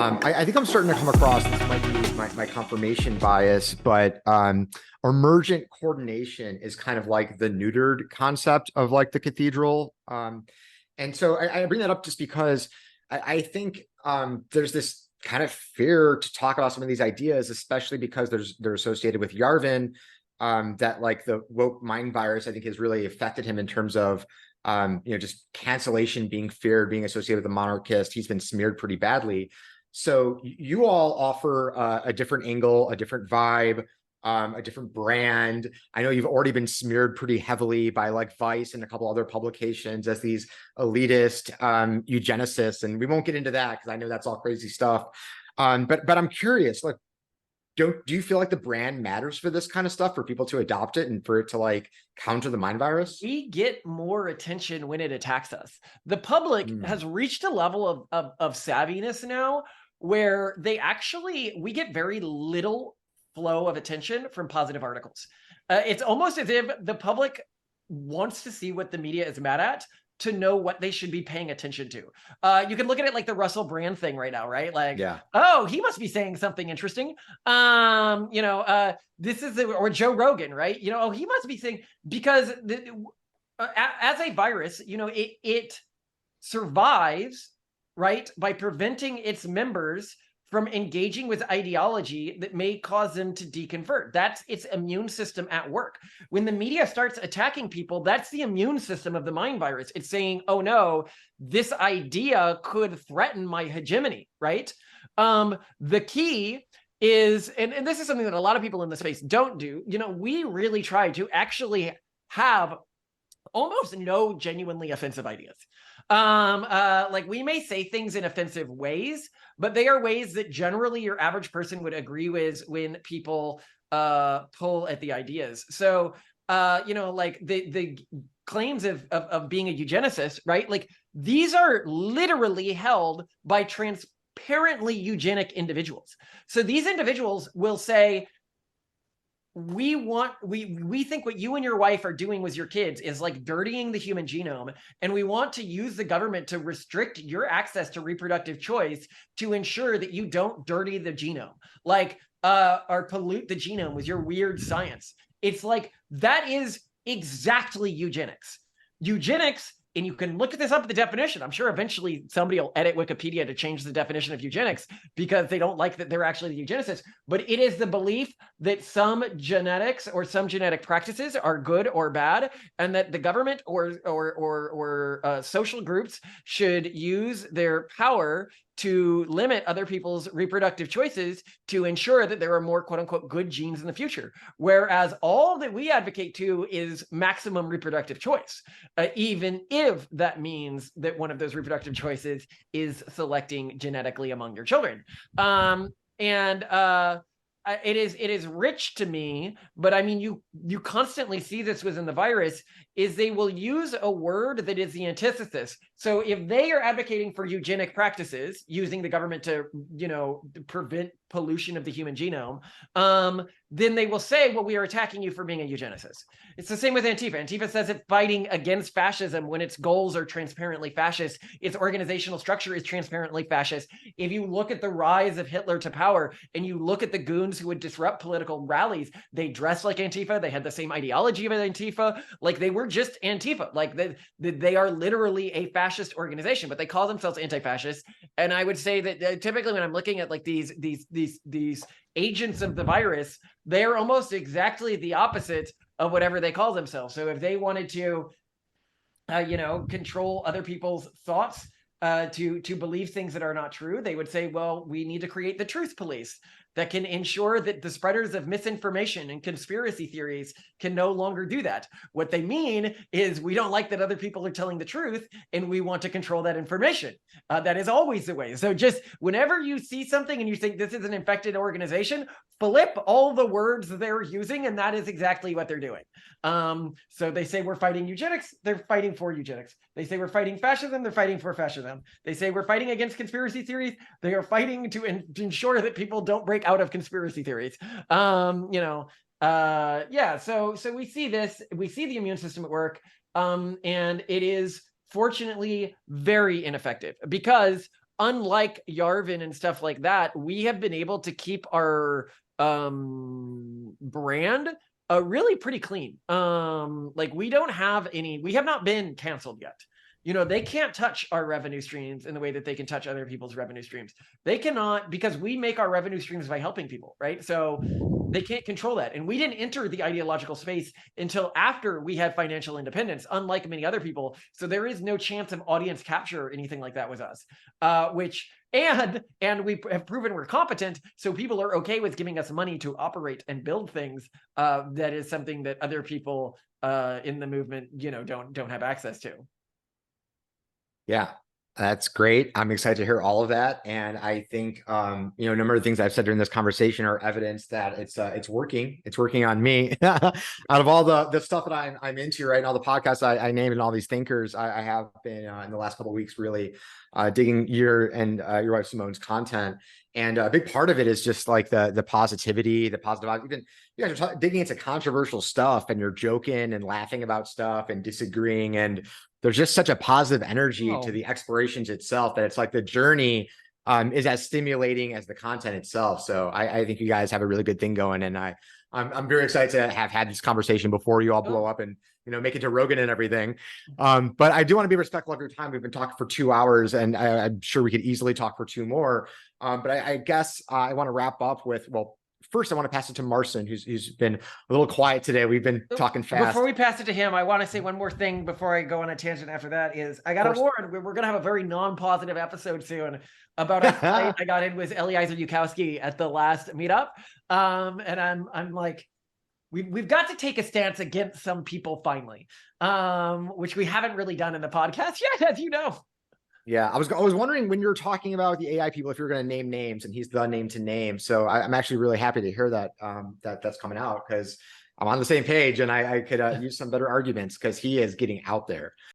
I think I'm starting to come across, this might be my confirmation bias, but emergent coordination is kind of like the neutered concept of like the cathedral. And so I bring that up just because I think there's this kind of fear to talk about some of these ideas, especially because they're associated with Yarvin, that like the woke mind virus, I think, has really affected him in terms of just cancellation being feared, being associated with the monarchist. He's been smeared pretty badly. So you all offer a different angle, a different vibe, a different brand. I know you've already been smeared pretty heavily by like Vice and a couple other publications as these elitist eugenicists, and we won't get into that because I know that's all crazy stuff. But I'm curious, like, do you feel like the brand matters for this kind of stuff, for people to adopt it and for it to like counter the mind virus? We get more attention when it attacks us. The public has reached a level of savviness now where we get very little flow of attention from positive articles. It's almost as if the public wants to see what the media is mad at to know what they should be paying attention to. You can look at it like the Russell Brand thing right now, right? Like, Yeah. oh, he must be saying something interesting. Or Joe Rogan, right? Oh, he must be saying, because as a virus, it survives, right, by preventing its members from engaging with ideology that may cause them to deconvert. That's its immune system at work. When the media starts attacking people, that's the immune system of the mind virus. It's saying, oh no, this idea could threaten my hegemony, right? The key is, and this is something that a lot of people in the space don't do, we really try to actually have almost no genuinely offensive ideas. Like, we may say things in offensive ways, but they are ways that generally your average person would agree with when people pull at the ideas. So, like the claims of being a eugenicist, right? Like, these are literally held by transparently eugenic individuals. So these individuals will say, we think what you and your wife are doing with your kids is like dirtying the human genome, and we want to use the government to restrict your access to reproductive choice to ensure that you don't dirty the genome, like or pollute the genome with your weird science. It's like, that is exactly eugenics. And you can look this up at the definition. I'm sure eventually somebody will edit Wikipedia to change the definition of eugenics because they don't like that they're actually the eugenicists. But it is the belief that some genetics or some genetic practices are good or bad, and that the government or social groups should use their power to limit other people's reproductive choices to ensure that there are more quote unquote good genes in the future. Whereas all that we advocate to is maximum reproductive choice, even if that means that one of those reproductive choices is selecting genetically among your children. It is rich to me, but I mean, you constantly see this within the virus, is they will use a word that is the antithesis. So if they are advocating for eugenic practices, using the government to, prevent pollution of the human genome, then they will say, well, we are attacking you for being a eugenicist. It's the same with Antifa. Antifa says it's fighting against fascism when its goals are transparently fascist. Its organizational structure is transparently fascist. If you look at the rise of Hitler to power and you look at the goons who would disrupt political rallies, they dressed like Antifa. They had the same ideology of Antifa. Like, they were just Antifa. Like, they are literally a fascist organization, but they call themselves anti-fascist. And I would say that typically when I'm looking at like these agents of the virus, they're almost exactly the opposite of whatever they call themselves. So if they wanted to, control other people's thoughts, to believe things that are not true, they would say, well, we need to create the truth police that can ensure that the spreaders of misinformation and conspiracy theories can no longer do that. What they mean is, we don't like that other people are telling the truth, and we want to control that information. That is always the way. So just whenever you see something and you think this is an infected organization, flip all the words they're using, and that is exactly what they're doing. So they say we're fighting eugenics, they're fighting for eugenics. They say we're fighting fascism, they're fighting for fascism. They say we're fighting against conspiracy theories, they are fighting to ensure that people don't break out of conspiracy theories. So we see this, we see the immune system at work, and it is fortunately very ineffective, because unlike Yarvin and stuff like that, we have been able to keep our brand really pretty clean. Like we have not been canceled yet. They can't touch our revenue streams in the way that they can touch other people's revenue streams. They cannot, because we make our revenue streams by helping people, right? So they can't control that. And we didn't enter the ideological space until after we had financial independence, unlike many other people. So there is no chance of audience capture or anything like that with us, and we have proven we're competent. So people are okay with giving us money to operate and build things. That is something that other people in the movement, don't have access to. Yeah, that's great. I'm excited to hear all of that. And I think, a number of things I've said during this conversation are evidence that it's working. It's working on me. Out of all the stuff that I'm into right now, the podcasts I named and all these thinkers, I have been in the last couple of weeks really digging your wife Simone's content. And a big part of it is just like the positivity, the positive, even you guys are digging into controversial stuff and you're joking and laughing about stuff and disagreeing. And there's just such a positive energy to the explorations itself that it's like the journey is as stimulating as the content itself. So I think you guys have a really good thing going. And I'm very excited to have had this conversation before you all blow up and, make it to Rogan and everything. But I do want to be respectful of your time. We've been talking for 2 hours and I'm sure we could easily talk for 2 more. But I guess I want to wrap up with, first I want to pass it to Marcin, who's been a little quiet today. We've been talking fast. Before we pass it to him, I want to say one more thing before I go on a tangent after that is I got to warn, we're going to have a very non-positive episode soon about a fight I got in with Eliezer Yudkowsky at the last meetup. And I'm like, we've got to take a stance against some people finally, which we haven't really done in the podcast yet, as you know. Yeah, I was wondering when you were talking about the AI people, if you're going to name names, and he's the name to name. So I'm actually really happy to hear that that's coming out because I'm on the same page and I could use some better arguments because he is getting out there.